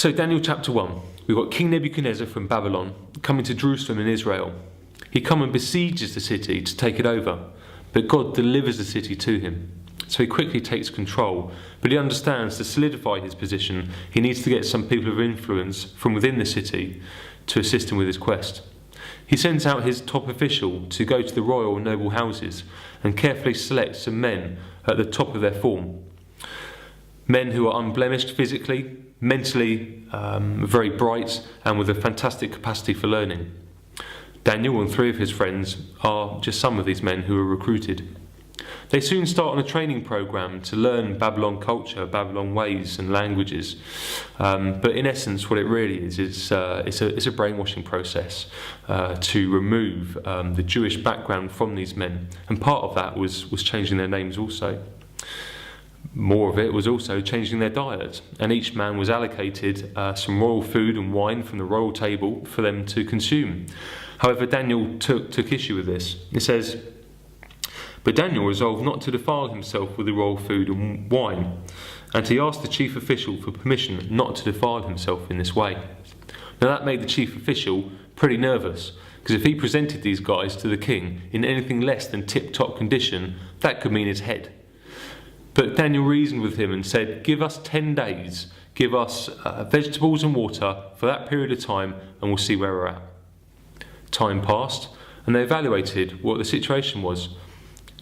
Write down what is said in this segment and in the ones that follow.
So Daniel chapter 1, we've got King Nebuchadnezzar from Babylon coming to Jerusalem in Israel. He comes and besieges the city to take it over, but God delivers the city to him. So he quickly takes control, but he understands to solidify his position, he needs to get some people of influence from within the city to assist him with his quest. He sends out his top official to go to the royal and noble houses and carefully select some men at the top of their form. Men who are unblemished physically, mentally very bright, and with a fantastic capacity for learning. Daniel and 3 of his friends are just some of these men who are recruited. They soon start on a training program to learn Babylon culture, Babylon ways and languages. But in essence, what it really is, it's a brainwashing process to remove the Jewish background from these men. And part of that was changing their names also. More of it was also changing their diet, and each man was allocated some royal food and wine from the royal table for them to consume. However, Daniel took issue with this. It says, "But Daniel resolved not to defile himself with the royal food and wine, and he asked the chief official for permission not to defile himself in this way." Now that made the chief official pretty nervous, because if he presented these guys to the king in anything less than tip-top condition, that could mean his head. But Daniel reasoned with him and said, "Give us 10 days, give us vegetables and water for that period of time, and we'll see where we're at." Time passed, and they evaluated what the situation was.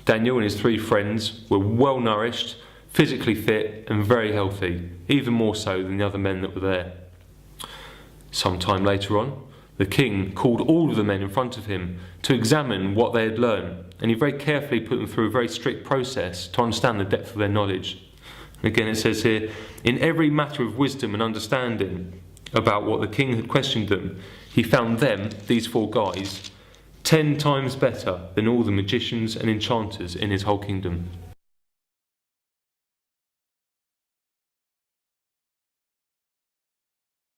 Daniel and his 3 friends were well nourished, physically fit, and very healthy, even more so than the other men that were there. Some time later on, the king called all of the men in front of him to examine what they had learned, and he very carefully put them through a very strict process to understand the depth of their knowledge. And again it says here, "In every matter of wisdom and understanding about what the king had questioned them, he found them," these 4 guys, 10 times better than all the magicians and enchanters in his whole kingdom.